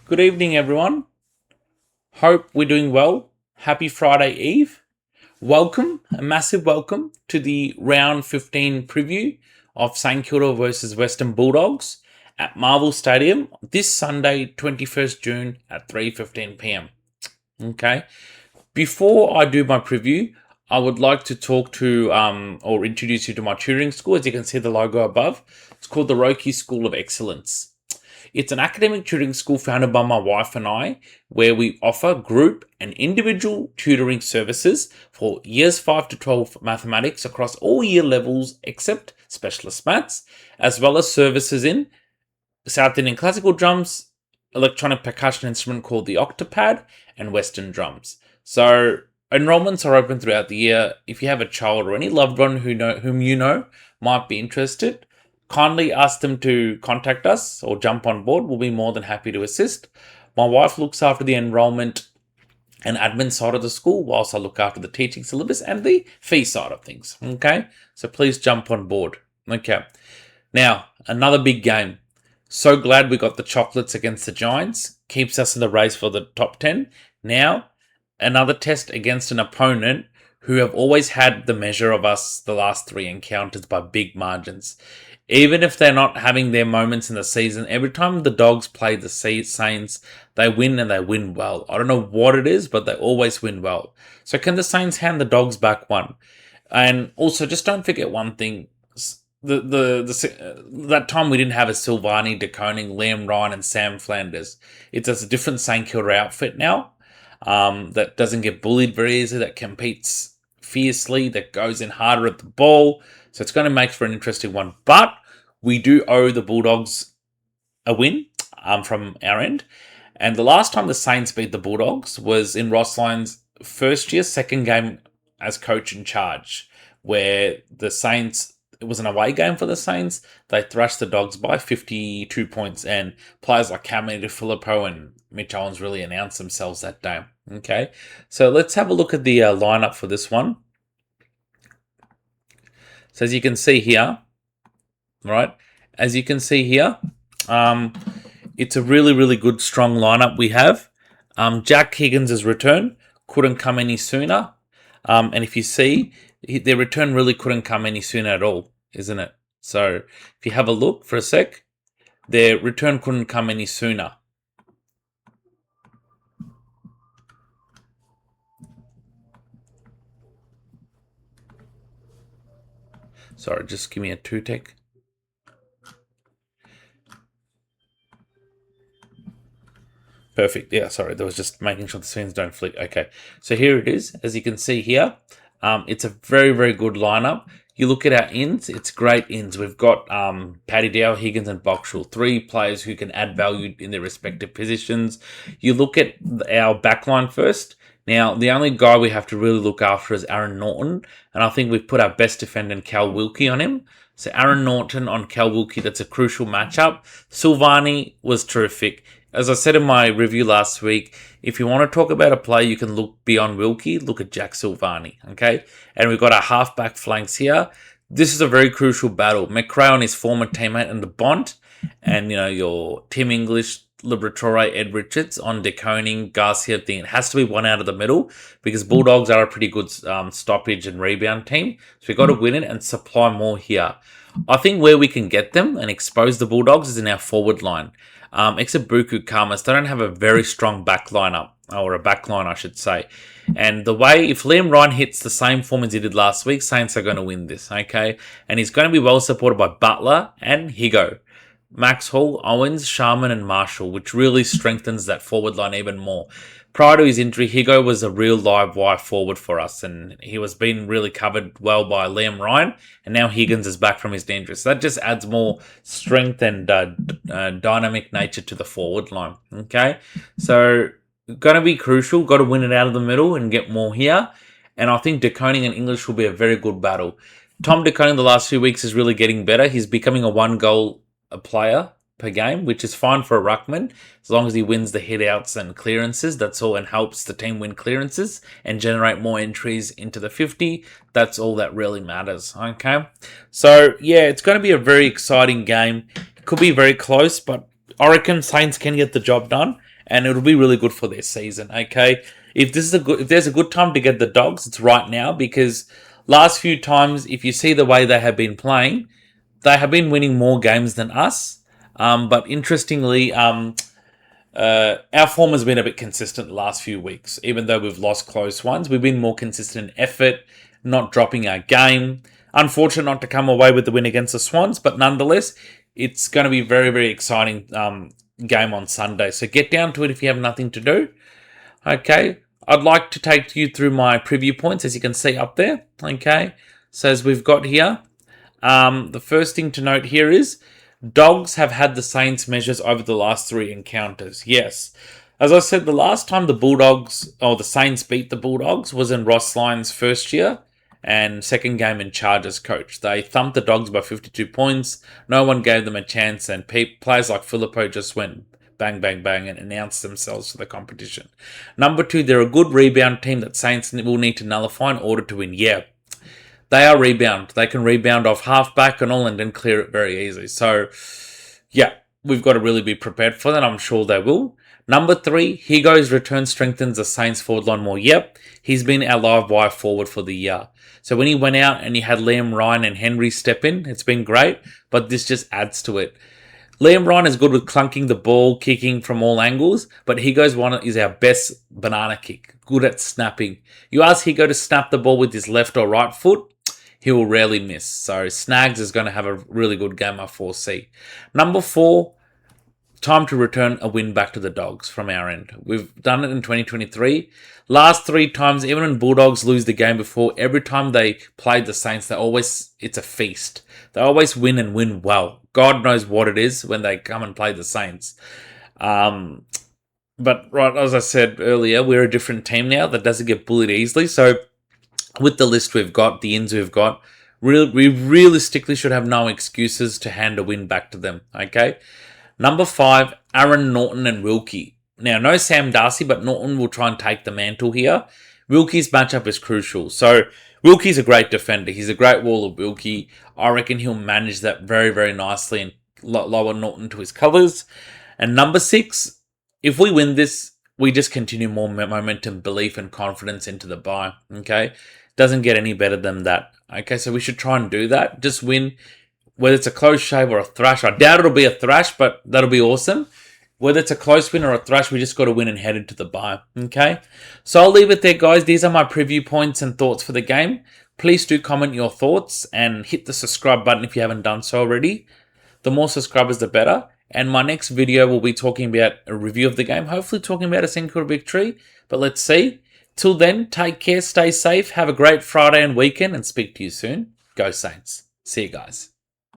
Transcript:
Good evening, everyone. Hope we're doing well. Happy Friday Eve. Welcome, a massive welcome to the round 15 preview of St Kilda versus Western Bulldogs at Marvel Stadium this Sunday, 21st June at 3:15 p.m. Okay. Before I do my preview, I would like to talk to or introduce you to my tutoring school. As you can see the logo above, it's called the Roki School of Excellence. It's an academic tutoring school founded by my wife and I, where we offer group and individual tutoring services for years 5 to 12 mathematics across all year levels except specialist maths, as well as services in South Indian classical drums, electronic percussion instrument called the Octopad, and Western drums. So enrollments are open throughout the year. If you have a child or any loved one whom you know might be interested, kindly ask them to contact us or jump on board. We'll be more than happy to assist. My wife looks after the enrollment and admin side of the school, whilst I look after the teaching syllabus and the fee side of things. Okay, so please jump on board. Okay, now another big game. So glad we got the chocolates against the Giants. Keeps us in the race for the top 10. Now, another test against an opponent who have always had the measure of us the last three encounters by big margins. Even if they're not having their moments in the season, every time the Dogs play the Saints, they win and they win well. I don't know what it is, but they always win well. So can the Saints hand the Dogs back one? And also, just don't forget one thing. That time we didn't have a Silvani, De Koning, Liam Ryan, and Sam Flanders. It's a different St Kilda outfit now. That doesn't get bullied very easily, that competes fiercely, that goes in harder at the ball. So it's going to make for an interesting one. But we do owe the Bulldogs a win from our end. And the last time the Saints beat the Bulldogs was in Ross Lyon's first year, second game as coach in charge, where the Saints, it was an away game for the Saints. They thrashed the Dogs by 52 points, and players like Cameron Filippo and Mitch Owens really announced themselves that day. Okay, so let's have a look at the lineup for this one. So as you can see here, right? As you can see here, it's a really, really good, strong lineup we have. Jack Higgins' return couldn't come any sooner. And if you see, their return really couldn't come any sooner at all, isn't it? So if you have a look for a sec, their return couldn't come any sooner. Sorry, just give me a 2-tick. Perfect. Yeah, sorry. That was just making sure the screens don't flick. Okay. So here it is. As you can see here, it's a very, very good lineup. You look at our ins, it's great ins. We've got Paddy Dow, Higgins, and Boxall, three players who can add value in their respective positions. You look at our backline first. Now, the only guy we have to really look after is Aaron Norton, and I think we've put our best defender, Cal Wilkie, on him. So Aaron Norton on Cal Wilkie, that's a crucial matchup. Silvani was terrific. As I said in my review last week, if you want to talk about a player you can look beyond Wilkie, look at Jack Silvani, okay? And we've got our halfback flanks here. This is a very crucial battle. McRae on his former teammate and the Bont, and your Tim English, Liberatore, Ed Richards on De Koning, Garcia thing. It has to be one out of the middle because Bulldogs are a pretty good stoppage and rebound team. So we've got to win it and supply more here. I think where we can get them and expose the Bulldogs is in our forward line. Except Buku Kamas, they don't have a very strong back lineup, or a back line, I should say. And the way, if Liam Ryan hits the same form as he did last week, Saints are going to win this, okay? And he's going to be well supported by Butler and Higo. Max Hall, Owens, Sharman, and Marshall, which really strengthens that forward line even more. Prior to his injury, Higo was a real live wire forward for us, and he was being really covered well by Liam Ryan, and now Higgins is back from his injury. So that just adds more strength and dynamic nature to the forward line, okay? So, going to be crucial. Got to win it out of the middle and get more here, and I think De Koning and English will be a very good battle. Tom De Koning the last few weeks is really getting better. He's becoming a one-goal player per game, which is fine for a ruckman as long as he wins the hit-outs and clearances. That's all, and helps the team win clearances and generate more entries into the 50. That's all that really matters, okay? So, yeah, it's going to be a very exciting game. It could be very close, but I reckon Saints can get the job done, and it'll be really good for their season. Okay, if there's a good time to get the Dogs, it's right now because last few times, if you see the way they have been playing, they have been winning more games than us. But interestingly, our form has been a bit consistent the last few weeks. Even though we've lost close ones, we've been more consistent in effort, not dropping our game. Unfortunate not to come away with the win against the Swans, but nonetheless, it's going to be very, very exciting game on Sunday. So get down to it if you have nothing to do. Okay, I'd like to take you through my preview points, as you can see up there. Okay, so as we've got here, the first thing to note here is Dogs have had the Saints measures over the last 3 encounters. Yes. As I said, the last time the Saints beat the Bulldogs was in Ross Lyon's first year and second game in Chargers coach. They thumped the Dogs by 52 points. No one gave them a chance, and players like Filippo just went bang, bang, bang and announced themselves to the competition. Number 2, they're a good rebound team that Saints will need to nullify in order to win. Yeah. They are rebound. They can rebound off halfback and all and then clear it very easy. So, yeah, we've got to really be prepared for that. I'm sure they will. Number 3, Higo's return strengthens the Saints forward line more. Yep, he's been our live wire forward for the year. So when he went out and you had Liam Ryan and Henry step in, it's been great, but this just adds to it. Liam Ryan is good with clunking the ball, kicking from all angles, but Higo's is our best banana kick, good at snapping. You ask Higo to snap the ball with his left or right foot, he will rarely miss. So Snags is going to have a really good game, I foresee. Number 4, time to return a win back to the Dogs from our end. We've done it in 2023. Last 3 times, even when Bulldogs lose the game before, every time they played the Saints, it's a feast. They always win and win well. God knows what it is when they come and play the Saints. But right, as I said earlier, we're a different team now that doesn't get bullied easily. So with the list we've got, the ins we've got, we realistically should have no excuses to hand a win back to them, okay? Number 5, Aaron Norton and Wilkie. Now, no Sam Darcy, but Norton will try and take the mantle here. Wilkie's matchup is crucial. So, Wilkie's a great defender. He's a great wall of Wilkie. I reckon he'll manage that very, very nicely and lower Norton to his colours. And number 6, if we win this, we just continue more momentum, belief, and confidence into the bye, okay? Doesn't get any better than that. Okay, so we should try and do that. Just win, whether it's a close shave or a thrash. I doubt it'll be a thrash, but that'll be awesome. Whether it's a close win or a thrash, we just got to win and head into the bye. Okay, so I'll leave it there, guys. These are my preview points and thoughts for the game. Please do comment your thoughts and hit the subscribe button if you haven't done so already. The more subscribers, the better. And my next video will be talking about a review of the game, hopefully talking about a single victory. But let's see. Till then, take care, stay safe, have a great Friday and weekend, and speak to you soon. Go Saints. See you guys.